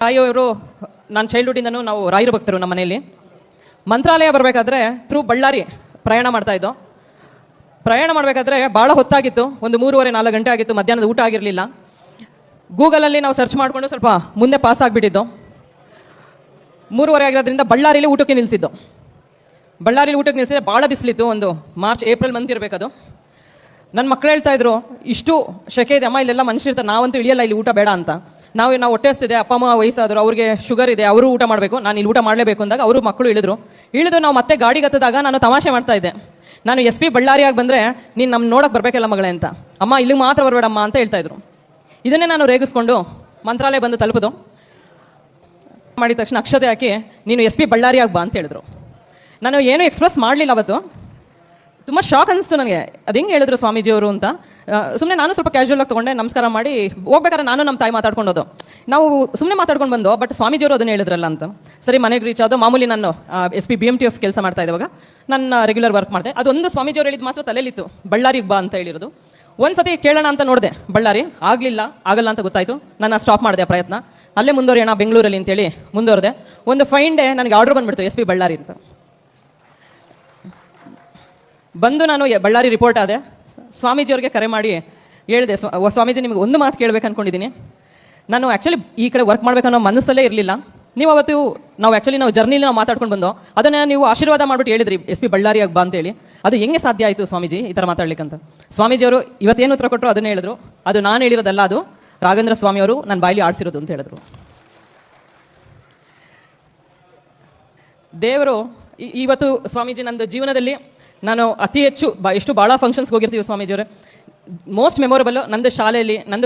ತಾಯಿಯವರು ನಾನು ಚೈಲ್ಡ್ಹುಡ್ಡಿಂದನೂ ನಾವು ರಾಯರ ಭಕ್ತರು ನಮ್ಮ ಮನೆಯಲ್ಲಿ. ಮಂತ್ರಾಲಯ ಬರಬೇಕಾದ್ರೆ ಥ್ರೂ ಬಳ್ಳಾರಿ ಪ್ರಯಾಣ ಮಾಡ್ತಾ ಇದ್ದೋ. ಪ್ರಯಾಣ ಮಾಡಬೇಕಾದ್ರೆ ಭಾಳ ಹೊತ್ತಾಗಿತ್ತು, ಒಂದು 3:30-4 ಗಂಟೆ ಆಗಿತ್ತು, ಮಧ್ಯಾಹ್ನದ ಊಟ ಆಗಿರಲಿಲ್ಲ. ಗೂಗಲಲ್ಲಿ ನಾವು ಸರ್ಚ್ ಮಾಡಿಕೊಂಡು ಸ್ವಲ್ಪ ಮುಂದೆ ಪಾಸ್ ಆಗಿಬಿಟ್ಟಿದ್ದು. 3:30 ಆಗಿರೋದ್ರಿಂದ ಬಳ್ಳಾರಿಲಿ ಊಟಕ್ಕೆ ನಿಲ್ಲಿಸಿದ್ದು. ಬಳ್ಳಾರಿಲಿ ಊಟಕ್ಕೆ ನಿಲ್ಲಿಸಿದ್ರೆ ಭಾಳ ಬಿಸಿಲಿತ್ತು, ಒಂದು ಮಾರ್ಚ್ ಏಪ್ರಿಲ್ ಮಂತ್ ಇರಬೇಕದು. ನನ್ನ ಮಕ್ಕಳು ಹೇಳ್ತಾ ಇದ್ರು, ಇಷ್ಟು ಶೆಕೆ ಇದೆ ಅಮ್ಮ, ಇಲ್ಲೆಲ್ಲ ಮನುಷ್ಯರ್ತಾರೆ, ನಾವಂತೂ ಇಳಿಯಲ್ಲ ಇಲ್ಲಿ ಊಟ ಬೇಡ ಅಂತ. ನಾವು ಹೊಟ್ಟೆ ಹಸ್ತಿದೆ, ಅಪ್ಪ ಅಮ್ಮ ವಯಸ್ಸಾದ್ರು, ಅವ್ರಿಗೆ ಶುಗರ್ ಇದೆ, ಅವರು ಊಟ ಮಾಡಬೇಕು, ನಾನು ಇಲ್ಲಿ ಊಟ ಮಾಡಲೇಬೇಕು ಅಂದಾಗ ಅವರು ಮಕ್ಕಳು ಇಳಿದು ನಾವು ಮತ್ತೆ ಗಾಡಿಗೆ ಹತ್ತಿದಾಗ ನಾನು ತಮಾಷೆ ಮಾಡ್ತಾ ಇದ್ದೆ, ನಾನು SP ಬಳ್ಳಾರಿಯಾಗಿ ಬಂದರೆ ನೀನು ನಮ್ಮ ನೋಡೋಕೆ ಬರಬೇಕಲ್ಲ ಮಗಳೇ ಅಂತ. ಅಮ್ಮ ಇಲ್ಲಿಗೆ ಮಾತ್ರ ಬರಬೇಡಮ್ಮ ಅಂತ ಹೇಳ್ತಾ ಇದ್ರು. ಇದನ್ನೇ ನಾನು ರೇಗಿಸ್ಕೊಂಡು ಮಂತ್ರಾಲಯ ಬಂದು ತಲುಪೋದು. ಮಾಡಿದ ತಕ್ಷಣ ಅಕ್ಷತೆ ಹಾಕಿ ನೀನು SP ಬಳ್ಳಾರಿಯಾಗಿ ಬಾ ಅಂತ ಹೇಳಿದ್ರು. ನಾನು ಏನೂ ಎಕ್ಸ್ಪ್ರೆಸ್ ಮಾಡಲಿಲ್ಲ ಅವತ್ತು. ತುಂಬ ಶಾಕ್ ಅನಿಸ್ತು ನನಗೆ, ಅದು ಹೆಂಗೆ ಹೇಳಿದ್ರು ಸ್ವಾಮೀಜಿಯವರು ಅಂತ. ಸುಮ್ಮನೆ ನಾನು ಸ್ವಲ್ಪ ಕ್ಯಾಶುವಲ್ ಆಗಿ ತೊಗೊಂಡೆ, ನಮಸ್ಕಾರ ಮಾಡಿ ಹೋಗ್ಬೇಕಾದ್ರೆ ನಾನು ನಮ್ಮ ತಾಯಿ ಮಾತಾಡ್ಕೊಂಡು ಹೋದೋ. ನಾವು ಸುಮ್ಮನೆ ಮಾತಾಡ್ಕೊಂಡು ಬಂದೋ, ಬಟ್ ಸ್ವಾಮೀಜಿಯವರು ಅದನ್ನು ಹೇಳಿದ್ರಲ್ಲ ಅಂತ. ಸರಿ ಮನೆಗೆ ರೀಚ್ ಆದೋ. ಮಾಮೂಲಿ ನಾನು SP BMTF ಕೆಲಸ ಮಾಡ್ತಾ ಇದ್ದಾಗ ನನ್ನ ರೆಗ್ಯುಲರ್ ವರ್ಕ್ ಮಾಡಿದೆ. ಅದೊಂದು ಸ್ವಾಮೀಜಿಯವರು ಹೇಳಿದ್ದು ಮಾತ್ರ ತಲೆಯಲ್ಲಿತ್ತು, ಬಳ್ಳಾರಿಗೆ ಬಾ ಅಂತ ಹೇಳಿರೋದು. ಒಂದ್ಸತಿ ಕೇಳೋಣ ಅಂತ ನೋಡಿದೆ ಬಳ್ಳಾರಿ, ಆಗಲ್ಲ ಅಂತ ಗೊತ್ತಾಯಿತು. ನಾನು ಸ್ಟಾಪ್ ಮಾಡಿದೆ ಪ್ರಯತ್ನ. ಅಲ್ಲೇ ಮುಂದುವರಿಯೋಣ ಬೆಂಗಳೂರಲ್ಲಿ ಅಂತೇಳಿ ಮುಂದುವರೆದೆ. ಒಂದು ಫೈನ್ ಡೇ ನನಗೆ ಆರ್ಡರ್ ಬಂದುಬಿಡ್ತು SP ಬಳ್ಳಾರಿ ಅಂತ. ಬಂದು ನಾನು ಬಳ್ಳಾರಿ ರಿಪೋರ್ಟ್ ಆದೆ. ಸ್ವಾಮೀಜಿಯವ್ರಿಗೆ ಕರೆ ಮಾಡಿ ಹೇಳಿದೆ, ಸ್ವಾಮೀಜಿ ನಿಮಗೆ ಒಂದು ಮಾತು ಕೇಳಬೇಕು ಅಂದ್ಕೊಂಡಿದ್ದೀನಿ. ನಾನು ಆ್ಯಕ್ಚುಲಿ ಈ ಕಡೆ ವರ್ಕ್ ಮಾಡಬೇಕನ್ನೋ ಮನಸ್ಸಲ್ಲೇ ಇರಲಿಲ್ಲ. ನೀವು ಅವತ್ತು ನಾವು ಜರ್ನಿಲಿ ನಾವು ಮಾತಾಡ್ಕೊಂಡು ಬಂದೋ, ಅದನ್ನು ನೀವು ಆಶೀರ್ವಾದ ಮಾಡಿಬಿಟ್ಟು ಹೇಳಿದ್ರಿ SP ಬಳ್ಳಾರಿಯಾಗಿ ಬಾ ಅಂತೇಳಿ. ಅದು ಹೆಂಗೆ ಸಾಧ್ಯ ಆಯಿತು ಸ್ವಾಮೀಜಿ ಈ ಥರ ಮಾತಾಡ್ಲಿಕ್ಕಂತ. ಸ್ವಾಮೀಜಿಯವರು ಇವತ್ತೇನು ಉತ್ತರ ಕೊಟ್ಟರು ಅದನ್ನೇ ಹೇಳಿದ್ರು. ಅದು ನಾನು ಹೇಳಿರೋದಲ್ಲ, ಅದು ರಾಘವೇಂದ್ರ ಸ್ವಾಮಿಯವರು ನನ್ನ ಬಾಯಲ್ಲಿ ಆಡಿಸಿರೋದು ಅಂತ ಹೇಳಿದ್ರು. ದೇವರು ಇವತ್ತು ಸ್ವಾಮೀಜಿ ನಂದು ಜೀವನದಲ್ಲಿ ನಾನು ಅತಿ ಹೆಚ್ಚು ಭಾಳ ಫಂಕ್ಷನ್ಸ್ಗೆ ಹೋಗಿರ್ತೀವಿ ಸ್ವಾಮೀಜಿಯವರೇ. ಮೋಸ್ಟ್ ಮೆಮೊರಬಲ್ ನಂದು ಶಾಲೆಯಲ್ಲಿ ನಂದು